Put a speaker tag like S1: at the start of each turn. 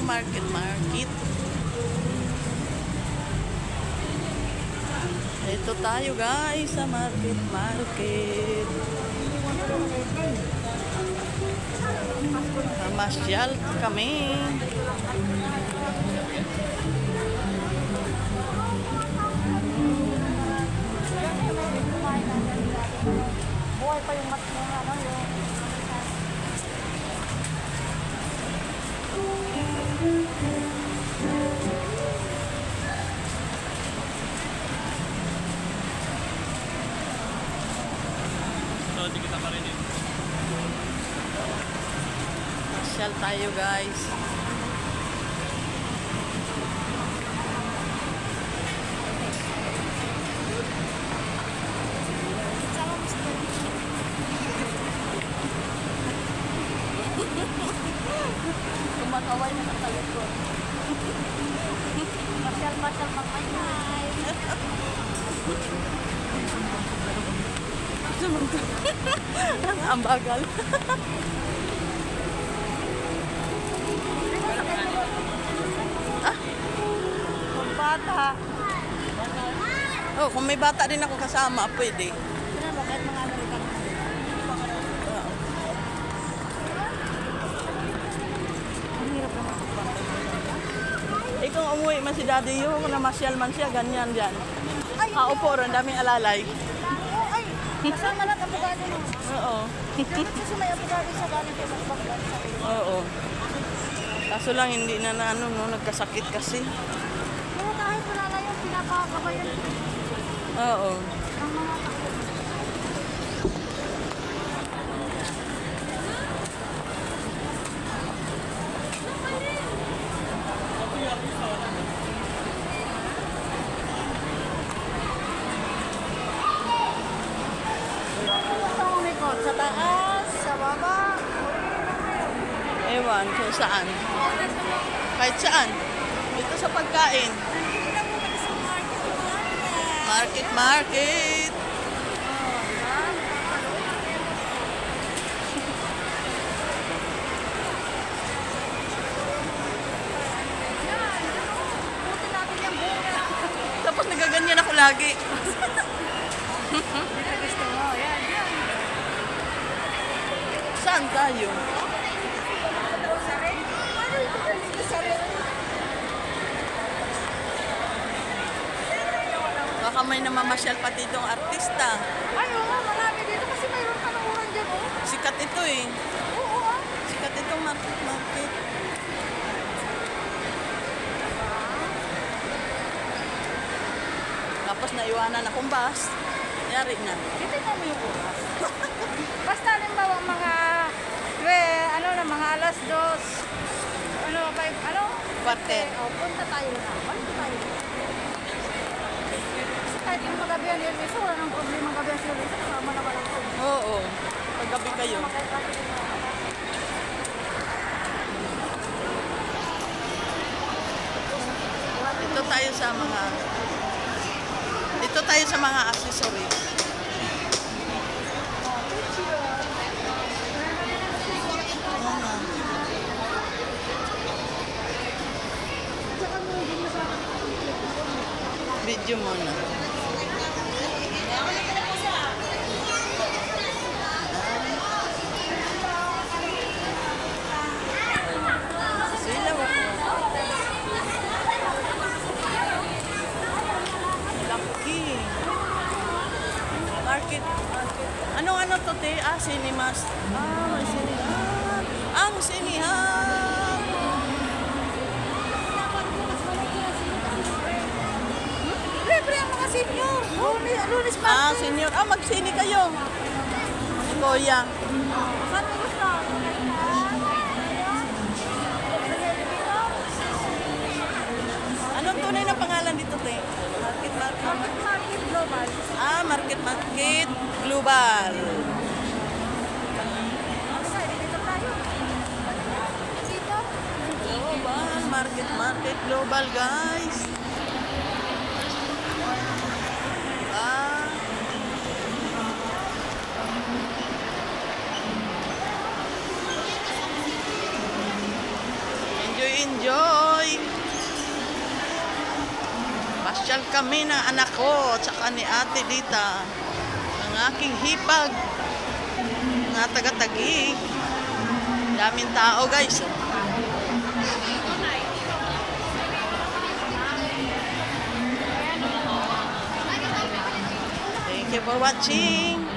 S1: market. Ito tayo guys sa market. Namasyal kami.
S2: Buhay pa yung mat mo ano yung
S3: hindi kita pa rin yun.
S1: Masyal tayo guys.
S2: kumakaway na sa talikod. Masyal magpapay.
S1: Ang bagal.
S2: Bata.
S1: Oh, kung may bata din ako kasama, pwede.
S2: Ano ba kahit mga Amerikan? Ang hirap naman.
S1: Ikaw umuwi man si daddy yung namasyal man siya, ganyan yan. Kaupo rin, daming alalay.
S2: Ay, kasama lang abogado mo.
S1: Oo.
S2: Ganun kasi may abogado sa galing kay Bakbak.
S1: Oo. Kaso lang hindi na nagkasakit kasi.
S2: Pero kahit wala na yung pinapakabayan
S1: Oo.
S2: ng mga tao. Sa taas, sa baba.
S1: Ewan kung saan. Kahit saan. Dito sa pagkain. Market.
S2: Buti natin yung bunga.
S1: Tapos nagaganyan ako lagi.
S2: Dito gusto mo, yan.
S1: Saan tayo? Baka may namamasyal pati itong artista.
S2: Ay, oo, marami dito kasi mayroon ka ng uran dyan, oh.
S1: Sikat ito eh.
S2: Oo, ah.
S1: Sikat itong market. Tapos naiwanan akong bus. Yari na.
S2: Titignan mo yung oras. Basta halimbawa mga mga alas 2,
S1: Quarter.
S2: punta tayo na. Kahit yung magabihan yun, so wala nang problema magabihan sila dito, kasama na walang problema.
S1: Oo. Paggabi kayo. Dito tayo sa mga accessories. Video muna. Sila ako. Laki. Market. Ano to te? Cinemas. May sinihan. Ang sinihan.
S2: Libre ang mga senior. Lunes pa.
S1: Senior. Magsini kayo. Si Kuya.
S2: Saan mo gusto?
S1: Anong tunay na pangalan dito, te? Market.
S2: Market Global.
S1: Market Global.
S2: Dito tayo. Dito?
S1: Global. Market Global, guys. Enjoy mag-enjoy. Pasyal kami ng anak ko, tsaka ni ate Dita. Ang aking hipag. Mga taga-Taguig. Daming tao guys. Thank you for watching.